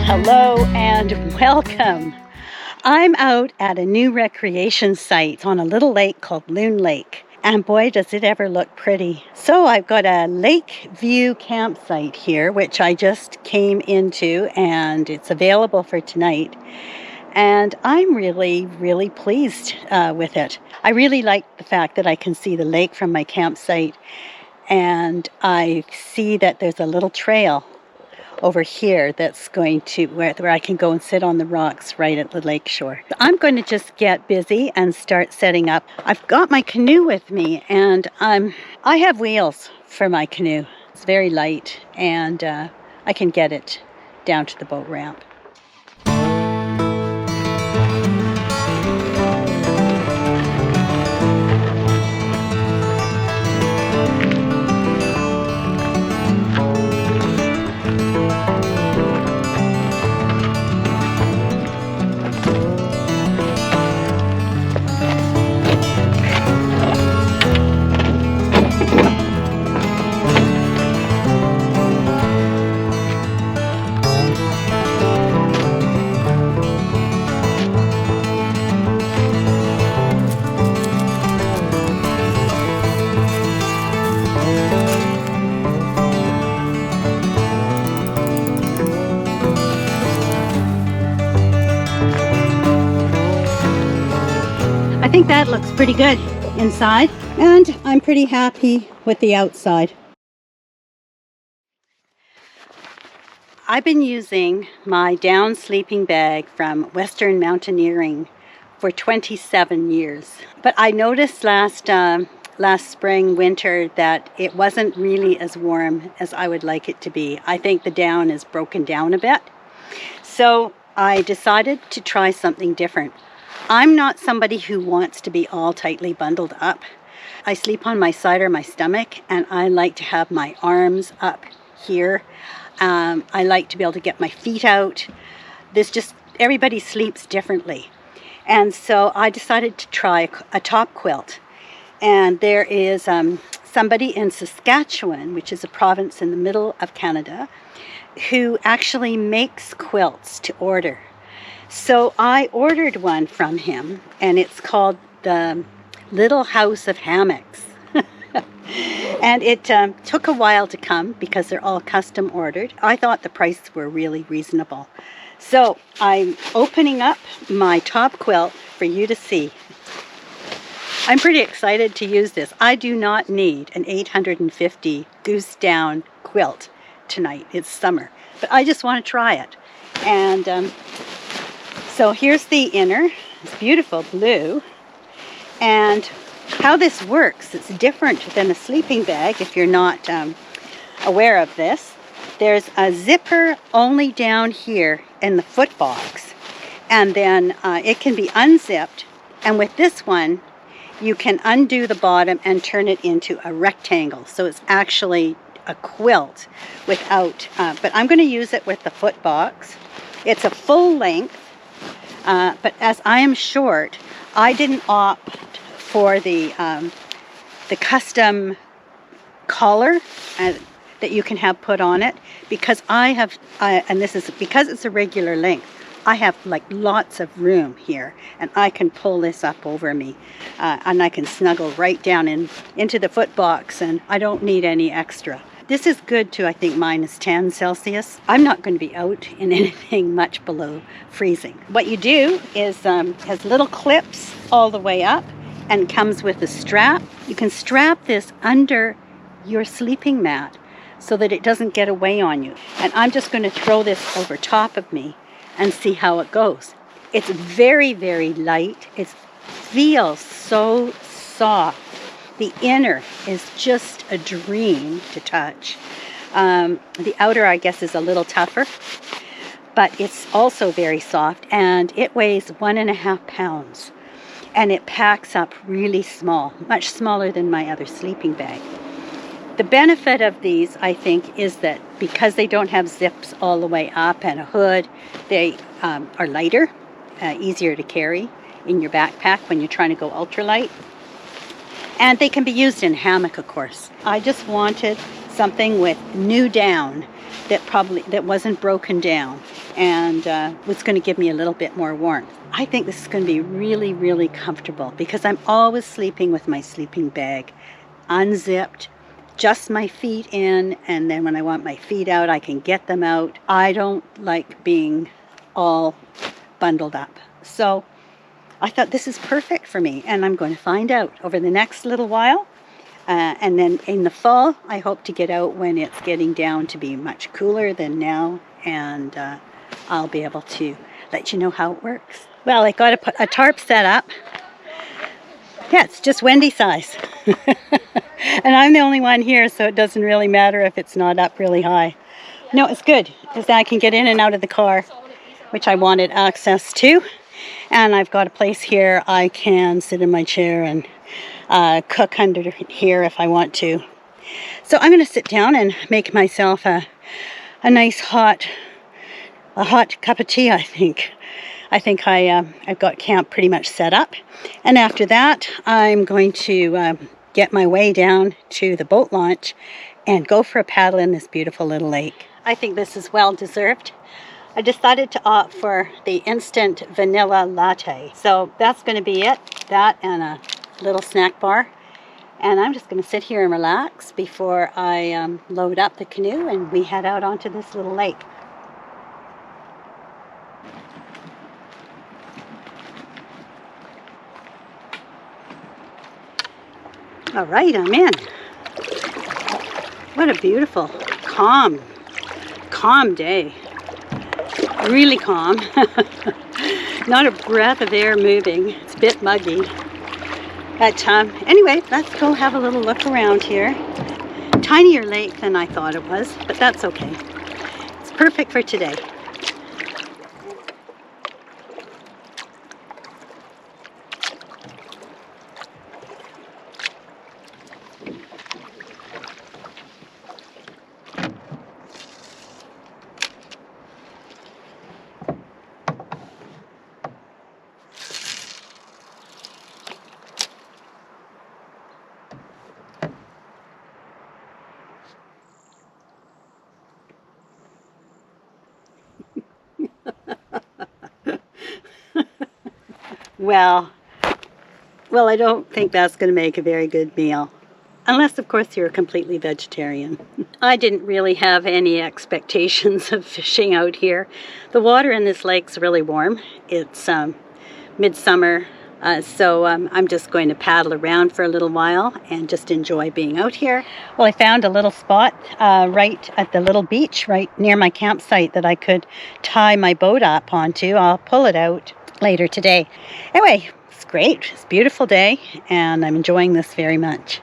Hello and welcome. I'm out at a new recreation site on a little lake called Loon Lake. And boy, does it ever look pretty. So I've got a lake view campsite here, which I just came into, and it's available for tonight. And I'm really pleased with it. I really like the fact that I can see the lake from my campsite, and I see that there's a little trail over here that's going to where I can go and sit on the rocks right at the lake shore. I'm going to just get busy and start setting up. I've got my canoe with me, and I have wheels for my canoe. It's very light, and I can get it down to the boat ramp. I think that looks pretty good inside, and I'm pretty happy with the outside. I've been using my down sleeping bag from Western Mountaineering for 27 years. But I noticed last spring, winter, that it wasn't really as warm as I would like it to be. I think the down is broken down a bit. So I decided to try something different. I'm not somebody who wants to be all tightly bundled up. I sleep on my side or my stomach, and I like to have my arms up here. I like to be able to get my feet out. Everybody sleeps differently. And so I decided to try a top quilt. And there is somebody in Saskatchewan, which is a province in the middle of Canada, who actually makes quilts to order. So I ordered one from him, and it's called the Little House of Hammocks. And it took a while to come because they're all custom ordered. I thought the prices were really reasonable. So I'm opening up my top quilt for you to see. I'm pretty excited to use this. I do not need an 850 goose down quilt tonight. It's summer, but I just want to try it. And so here's the inner. It's beautiful blue. And how this works, it's different than a sleeping bag if you're not aware of this. There's a zipper only down here in the foot box. And then it can be unzipped. And with this one, you can undo the bottom and turn it into a rectangle. So it's actually a quilt without, but I'm going to use it with the foot box. It's a full length. But as I am short, I didn't opt for the custom collar that you can have put on it, because and this is because it's a regular length. I have like lots of room here, and I can pull this up over me, and I can snuggle right down into the foot box, and I don't need any extra. This is good to, I think, -10 Celsius. I'm not going to be out in anything much below freezing. What you do is has little clips all the way up and comes with a strap. You can strap this under your sleeping mat so that it doesn't get away on you. And I'm just going to throw this over top of me and see how it goes. It's very light. It feels so soft. The inner is just a dream to touch. The outer, I guess, is a little tougher, but it's also very soft, and it weighs 1.5 pounds, and it packs up really small, much smaller than my other sleeping bag. The benefit of these, I think, is that because they don't have zips all the way up and a hood, they are lighter, easier to carry in your backpack when you're trying to go ultralight. And they can be used in hammock, of course. I just wanted something with new down that wasn't broken down and was going to give me a little bit more warmth. I think this is going to be really, really comfortable because I'm always sleeping with my sleeping bag unzipped, just my feet in, and then when I want my feet out, I can get them out. I don't like being all bundled up. So I thought this is perfect for me, and I'm going to find out over the next little while. And then in the fall, I hope to get out when it's getting down to be much cooler than now, and I'll be able to let you know how it works. Well, I got a tarp set up. Yeah, it's just Wendy size. And I'm the only one here, so it doesn't really matter if it's not up really high. No, it's good, because I can get in and out of the car, which I wanted access to. And I've got a place here I can sit in my chair and cook under here if I want to. So I'm going to sit down and make myself a nice hot cup of tea, I think. I've got camp pretty much set up. And after that, I'm going to get my way down to the boat launch and go for a paddle in this beautiful little lake. I think this is well deserved. I decided to opt for the instant vanilla latte. So that's going to be it. That and a little snack bar. And I'm just going to sit here and relax before I load up the canoe and we head out onto this little lake. All right, I'm in. What a beautiful, calm day. Really calm. Not a breath of air moving. It's a bit muggy. But anyway, let's go have a little look around here. Tinier lake than I thought it was, but that's okay. It's perfect for today. Well, I don't think that's going to make a very good meal. Unless, of course, you're completely vegetarian. I didn't really have any expectations of fishing out here. The water in this lake's really warm. It's midsummer, so I'm just going to paddle around for a little while and just enjoy being out here. Well, I found a little spot right at the little beach right near my campsite that I could tie my boat up onto. I'll pull it out later today. Anyway, it's great. It's a beautiful day, and I'm enjoying this very much.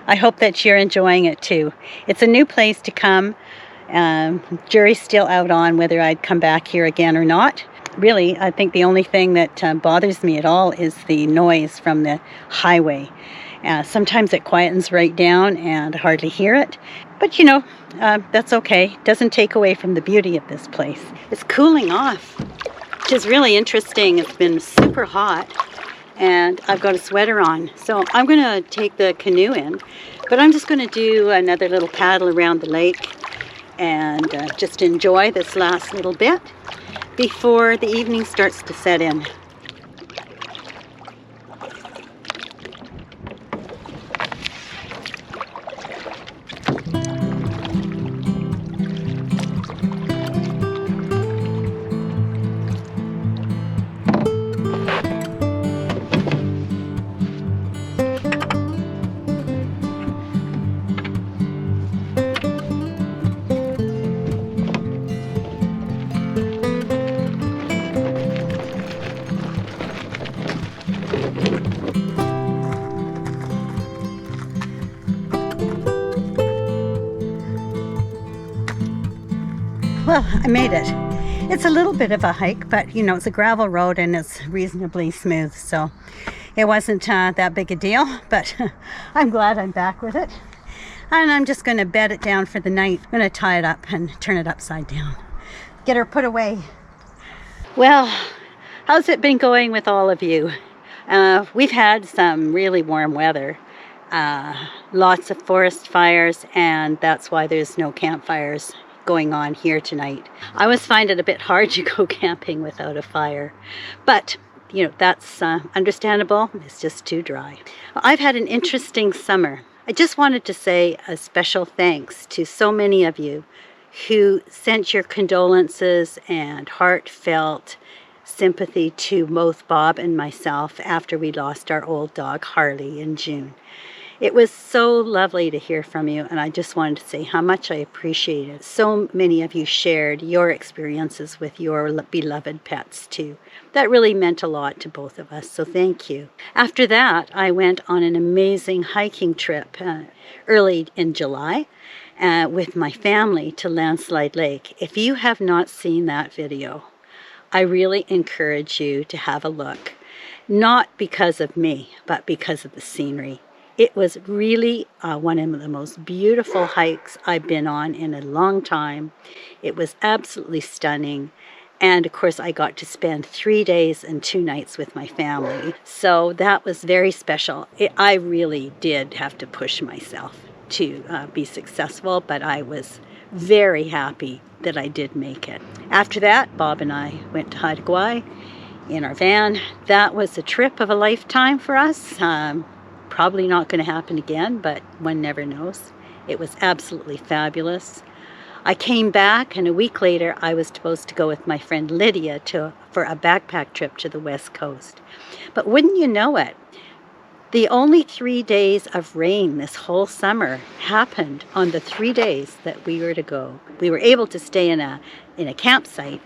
I hope that you're enjoying it too. It's a new place to come. Jury's still out on whether I'd come back here again or not. Really, I think the only thing that bothers me at all is the noise from the highway. Sometimes it quietens right down and I hardly hear it. But you know, that's okay. Doesn't take away from the beauty of this place. It's cooling off, which is really interesting. It's been super hot and I've got a sweater on. So I'm going to take the canoe in, but I'm just going to do another little paddle around the lake and just enjoy this last little bit before the evening starts to set in. Well, I made it. It's a little bit of a hike, but you know, it's a gravel road and it's reasonably smooth, so it wasn't that big a deal, but I'm glad I'm back with it. And I'm just going to bed it down for the night. I'm going to tie it up and turn it upside down. Get her put away. Well, how's it been going with all of you? We've had some really warm weather. Lots of forest fires, and that's why there's no campfires going on here tonight. I always find it a bit hard to go camping without a fire, but that's understandable. It's just too dry. I've had an interesting summer. I just wanted to say a special thanks to so many of you who sent your condolences and heartfelt sympathy to both Bob and myself after we lost our old dog Harley in June. It was so lovely to hear from you, and I just wanted to say how much I appreciate it. So many of you shared your experiences with your beloved pets too. That really meant a lot to both of us, so thank you. After that, I went on an amazing hiking trip early in July with my family to Landslide Lake. If you have not seen that video, I really encourage you to have a look. Not because of me, but because of the scenery. It was really one of the most beautiful hikes I've been on in a long time. It was absolutely stunning. And of course, I got to spend 3 days and 2 nights with my family. So that was very special. I really did have to push myself to be successful, but I was very happy that I did make it. After that, Bob and I went to Haida Gwaii in our van. That was a trip of a lifetime for us. Probably not going to happen again, but one never knows. It was absolutely fabulous. I came back, and a week later I was supposed to go with my friend Lydia for a backpack trip to the West Coast. But wouldn't you know it, the only 3 days of rain this whole summer happened on the 3 days that we were to go. We were able to stay in a campsite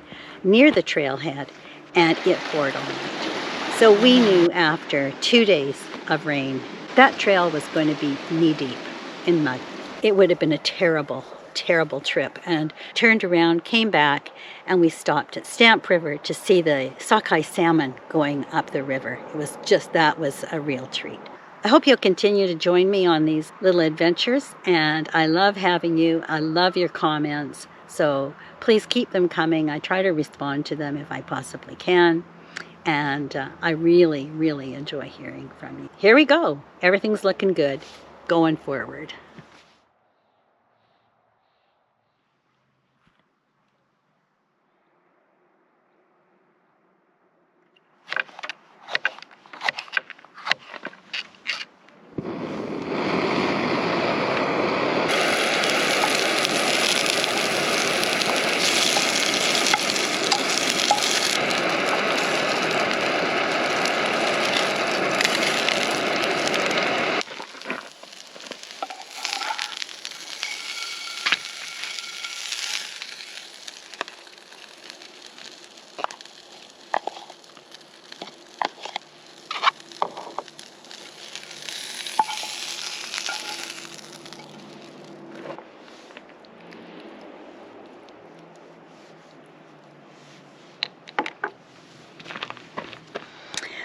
near the trailhead, and it poured all night. So we knew after 2 days of rain, that trail was going to be knee-deep in mud. It would have been a terrible, terrible trip. And turned around, came back, and we stopped at Stamp River to see the sockeye salmon going up the river. That was a real treat. I hope you'll continue to join me on these little adventures, and I love having you. I love your comments, so please keep them coming. I try to respond to them if I possibly can. And I really, really enjoy hearing from you. Here we go. Everything's looking good going forward.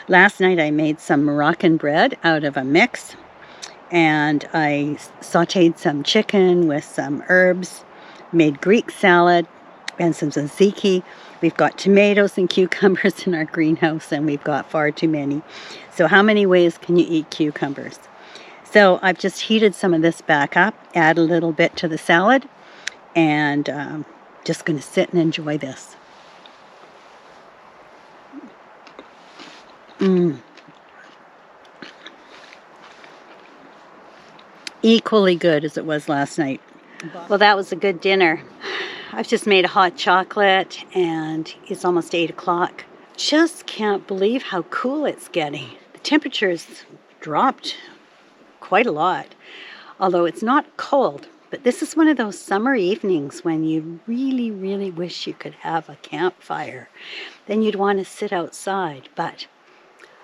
Last night I made some Moroccan bread out of a mix, and I sauteed some chicken with some herbs, made Greek salad and some tzatziki. We've got tomatoes and cucumbers in our greenhouse, and we've got far too many. So how many ways can you eat cucumbers? So I've just heated some of this back up, add a little bit to the salad, and just going to sit and enjoy this. Equally good as it was last night. Well, that was a good dinner. I've just made a hot chocolate, and it's almost 8 o'clock. Just can't believe how cool it's getting. The temperature's dropped quite a lot, although it's not cold. But this is one of those summer evenings when you really, really wish you could have a campfire. Then you'd want to sit outside, but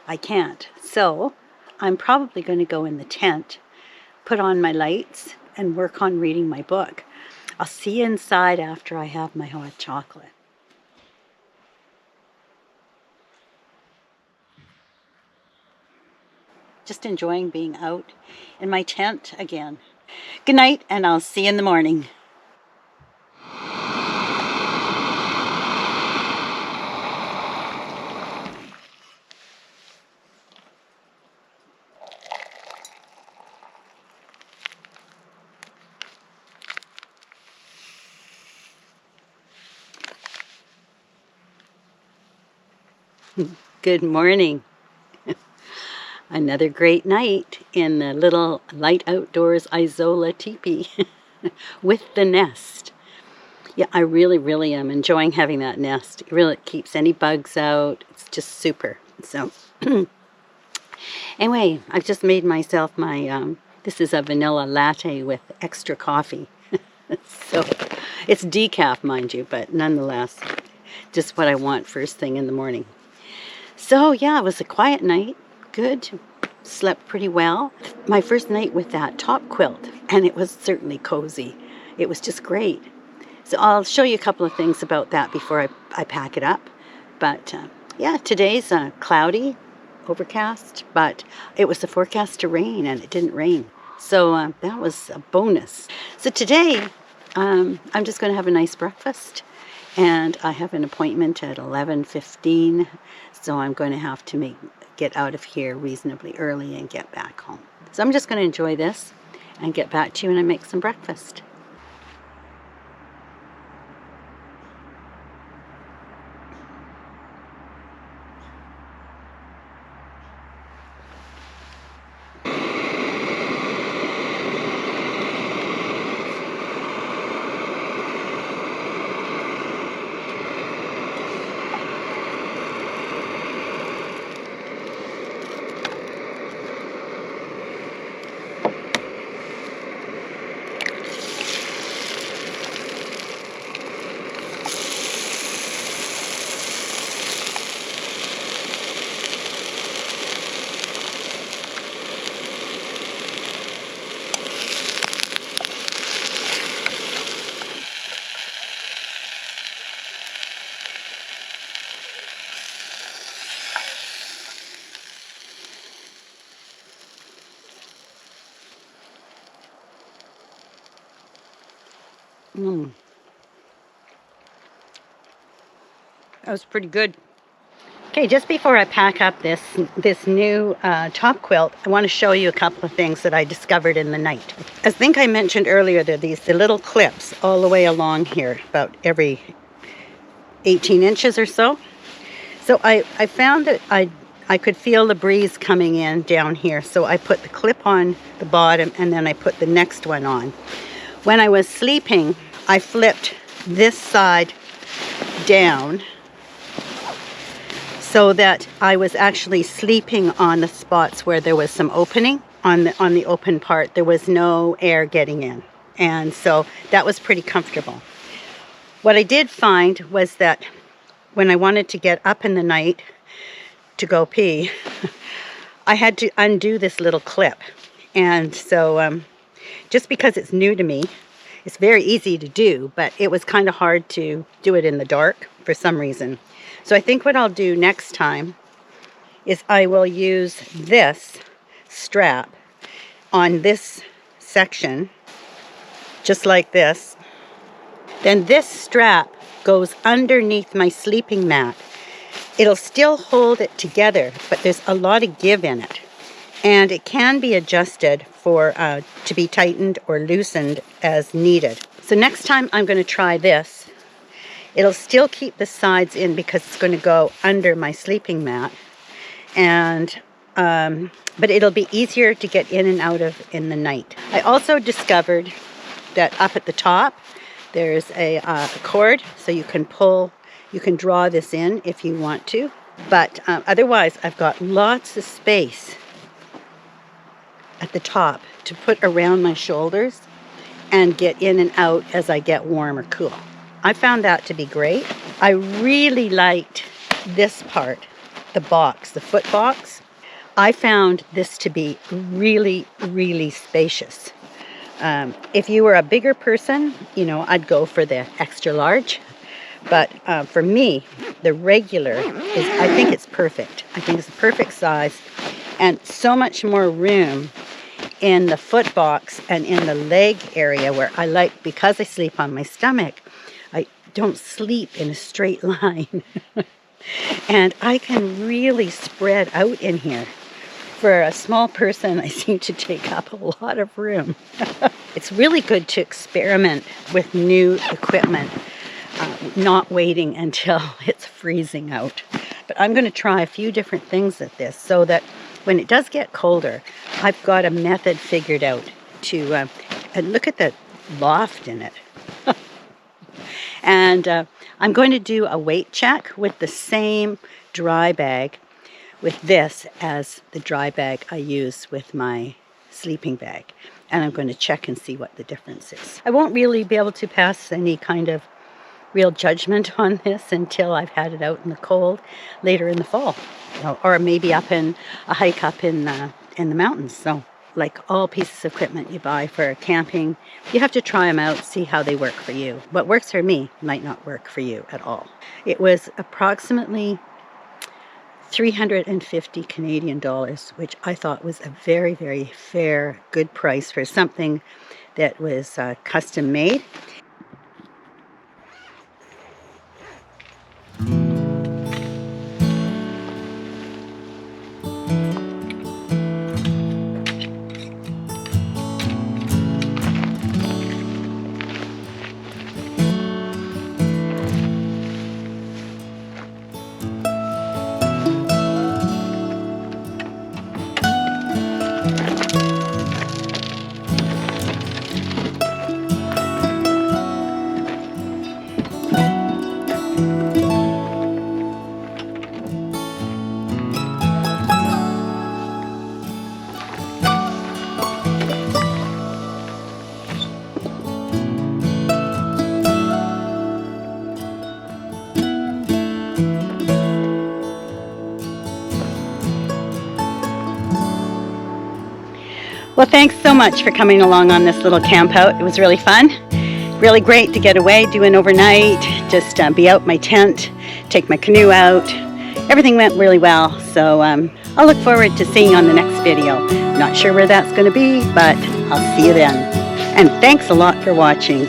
I can't. So I'm probably going to go in the tent, put on my lights, and work on reading my book. I'll see you inside after I have my hot chocolate. Just enjoying being out in my tent again. Good night, and I'll see you in the morning. Good morning. Another great night in the little Light Outdoors Isola teepee with the nest. Yeah, I really am enjoying having that nest. It really keeps any bugs out. It's just super. So anyway, I've just made myself my, this is a vanilla latte with extra coffee. So it's decaf, mind you, but nonetheless, just what I want first thing in the morning. So yeah, it was a quiet night. Good. Slept pretty well. My first night with that top quilt, and it was certainly cozy. It was just great. So I'll show you a couple of things about that before I pack it up. But yeah, today's cloudy, overcast, but it was a forecast to rain, and it didn't rain. So that was a bonus. So today, I'm just going to have a nice breakfast. And I have an appointment at 11:15, so I'm going to have to get out of here reasonably early and get back home. So I'm just going to enjoy this and get back to you when I make some breakfast. That was pretty good. Okay, just before I pack up this new top quilt, I want to show you a couple of things that I discovered in the night. I think I mentioned earlier that the little clips all the way along here, about every 18 inches or so. So I found that I could feel the breeze coming in down here, so I put the clip on the bottom and then I put the next one on. When I was sleeping, I flipped this side down so that I was actually sleeping on the spots where there was some opening. On the open part, there was no air getting in. And so that was pretty comfortable. What I did find was that when I wanted to get up in the night to go pee, I had to undo this little clip. And so just because it's new to me, it's very easy to do, but it was kind of hard to do it in the dark for some reason. So I think what I'll do next time is I will use this strap on this section, just like this. Then this strap goes underneath my sleeping mat. It'll still hold it together, but there's a lot of give in it. And it can be adjusted for to be tightened or loosened as needed. So next time I'm going to try this. It'll still keep the sides in because it's going to go under my sleeping mat. And but it'll be easier to get in and out of in the night. I also discovered that up at the top, there's a cord, so you can draw this in if you want to. But otherwise, I've got lots of space at the top to put around my shoulders and get in and out as I get warm or cool. I found that to be great. I really liked this part, the box, the foot box. I found this to be really spacious. If you were a bigger person, I'd go for the extra large. But for me, the regular I think it's perfect. I think it's the perfect size and so much more room in the foot box and in the leg area where because I sleep on my stomach, I don't sleep in a straight line. And I can really spread out in here. For a small person, I seem to take up a lot of room. It's really good to experiment with new equipment, not waiting until it's freezing out. But I'm going to try a few different things at this so that when it does get colder, I've got a method figured out to, and look at the loft in it. And I'm going to do a weight check with the same dry bag with this as the dry bag I use with my sleeping bag. And I'm going to check and see what the difference is. I won't really be able to pass any kind of real judgment on this until I've had it out in the cold later in the fall, or maybe up in a hike up in the mountains. So like all pieces of equipment you buy for camping, you have to try them out, see how they work for you. What works for me might not work for you at all. It was approximately 350 Canadian dollars, which I thought was a very, very fair, good price for something that was custom made. Well, thanks so much for coming along on this little camp out. It was really fun, really great to get away, do an overnight, just be out my tent, take my canoe out. Everything went really well, so I'll look forward to seeing you on the next video. Not sure where that's going to be, but I'll see you then. And thanks a lot for watching.